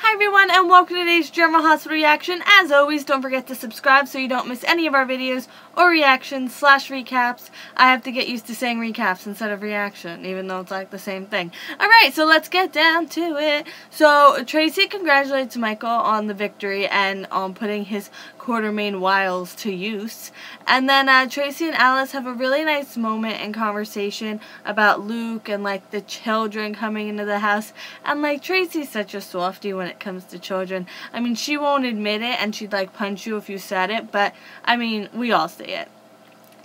Hi everyone, and welcome to today's General Hospital reaction. As always, don't forget to subscribe so you don't miss any of our videos or reactions / recaps. I have to get used to saying recaps instead of reaction, even though it's like the same thing. Alright, so let's get down to it. So, Tracy congratulates Michael on the victory and on putting his Quartermain wiles to use. And then Tracy and Alice have a really nice moment and conversation about Luke and like the children coming into the house. And like Tracy's such a softie when it comes to children. I mean, she won't admit it and she'd like punch you if you said it, but I mean, we all say it.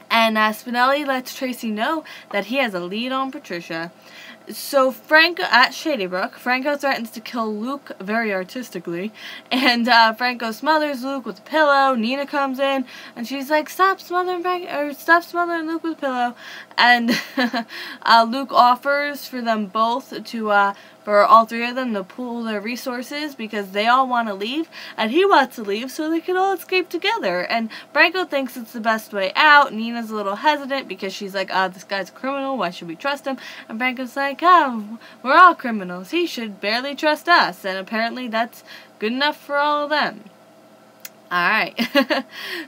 And Spinelli lets Tracy know that he has a lead on Patricia. So Franco at Shadybrook, Franco threatens to kill Luke very artistically, and Franco smothers Luke with a pillow. Nina comes in and she's like, "Stop smothering stop smothering Luke with a pillow." And Luke offers for them both to for all three of them to pool their resources because they all want to leave, and he wants to leave so they can all escape together. And Franco thinks it's the best way out. Nina's a little hesitant because she's like, this guy's a criminal, why should we trust him? And Franco's like, oh, we're all criminals, he should barely trust us. And apparently that's good enough for all of them. Alright,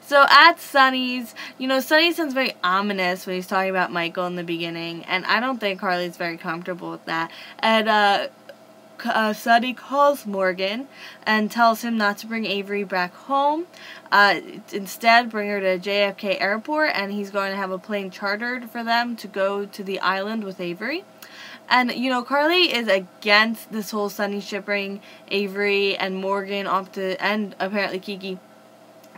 so at Sonny's, you know, Sonny sounds very ominous when he's talking about Michael in the beginning, and I don't think Carly's very comfortable with that. And Sonny calls Morgan and tells him not to bring Avery back home. Instead, bring her to JFK Airport, and he's going to have a plane chartered for them to go to the island with Avery. And, you know, Carly is against this whole Sonny shipping Avery and Morgan off to, and apparently Kiki,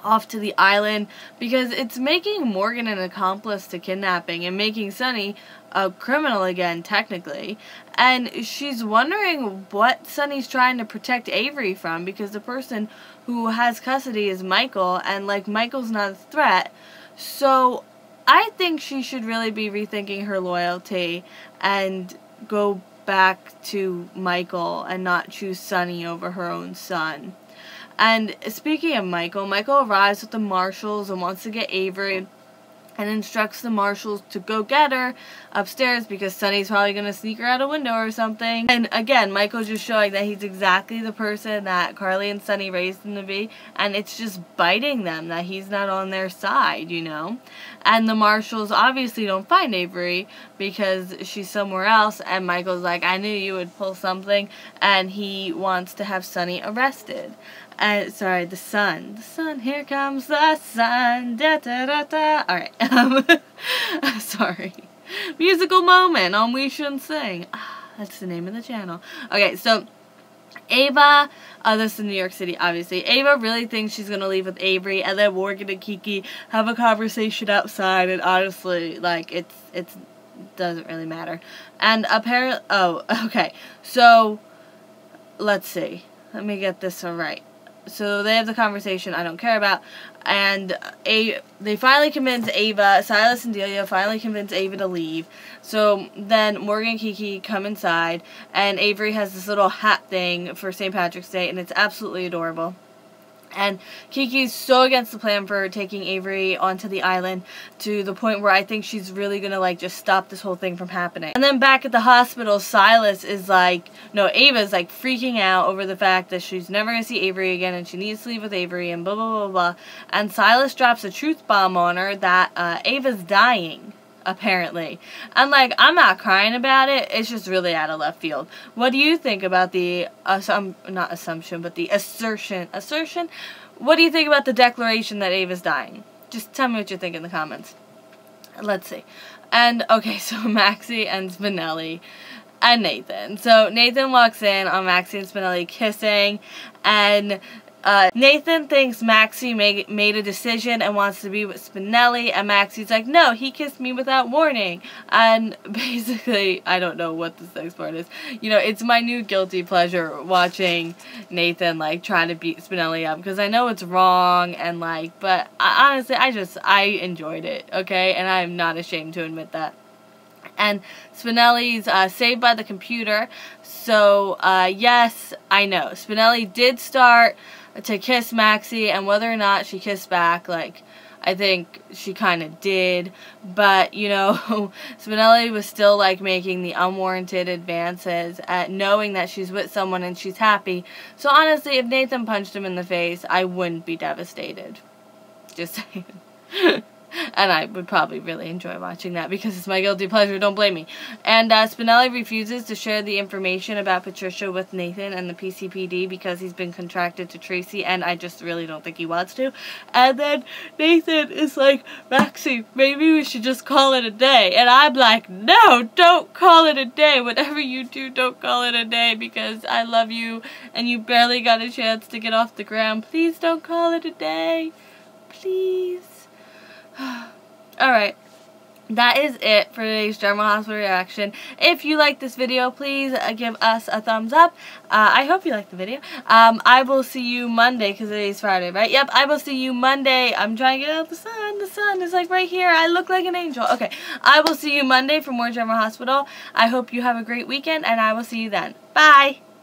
off to the island, because it's making Morgan an accomplice to kidnapping and making Sonny a criminal again, technically. And she's wondering what Sonny's trying to protect Avery from, because the person who has custody is Michael, and, like, Michael's not a threat. So I think she should really be rethinking her loyalty and go back to Michael and not choose Sonny over her own son. And speaking of Michael, Michael arrives with the marshals and wants to get Avery and instructs the marshals to go get her upstairs because Sonny's probably going to sneak her out a window or something. And again, Michael's just showing that he's exactly the person that Carly and Sonny raised him to be, and it's just biting them that he's not on their side, you know. And the marshals obviously don't find Avery because she's somewhere else, and Michael's like, I knew you would pull something, and he wants to have Sonny arrested. Sorry, the sun, here comes the sun, da da da da. Alright, sorry. Musical moment on We Shouldn't Sing. That's the name of the channel. Okay, so Ava, this is New York City, obviously. Ava really thinks she's gonna leave with Avery, and then Morgan and Kiki have a conversation outside, and honestly, like, it doesn't really matter. And apparently, okay, so, let's see. Let me get this right. So they have the conversation I don't care about, and they finally convince Ava, Silas and Delia finally convince Ava to leave. So then Morgan and Kiki come inside, and Avery has this little hat thing for St. Patrick's Day, and it's absolutely adorable. And Kiki's so against the plan for taking Avery onto the island to the point where I think she's really gonna like just stop this whole thing from happening. And then back at the hospital, Silas is like, no, Ava's like freaking out over the fact that she's never gonna see Avery again and she needs to leave with Avery and blah blah blah blah. And Silas drops a truth bomb on her that Ava's dying, apparently. And like, I'm not crying about it, it's just really out of left field. What do you think about the not assumption, but the assertion? What do you think about the declaration that Ava's dying? Just tell me what you think in the comments. Let's see. And okay, so Maxie and Spinelli and Nathan. So Nathan walks in on Maxie and Spinelli kissing, and Nathan thinks Maxie made a decision and wants to be with Spinelli, and Maxie's like, no, he kissed me without warning. And basically, I don't know what this next part is. You know, it's my new guilty pleasure watching Nathan, like, trying to beat Spinelli up, because I know it's wrong, and, like, but honestly, I enjoyed it, okay? And I'm not ashamed to admit that. And Spinelli's saved by the computer, so, yes, I know. Spinelli did start to kiss Maxie, and whether or not she kissed back, like, I think she kind of did, but, you know, Spinelli was still, like, making the unwarranted advances at knowing that she's with someone and she's happy. So, honestly, if Nathan punched him in the face, I wouldn't be devastated. Just saying. And I would probably really enjoy watching that because it's my guilty pleasure, don't blame me. And Spinelli refuses to share the information about Patricia with Nathan and the PCPD because he's been contracted to Tracy, and I just really don't think he wants to. And then Nathan is like, Maxie, maybe we should just call it a day. And I'm like, no, don't call it a day. Whatever you do, don't call it a day because I love you and you barely got a chance to get off the ground. Please don't call it a day. Please. Alright, that is it for today's General Hospital reaction. If you like this video, please give us a thumbs up. I hope you liked the video. I will see you Monday, because today's Friday, right? Yep, I will see you Monday. I'm trying to get out the sun. The sun is like right here. I look like an angel. Okay, I will see you Monday for more General Hospital. I hope you have a great weekend, and I will see you then. Bye!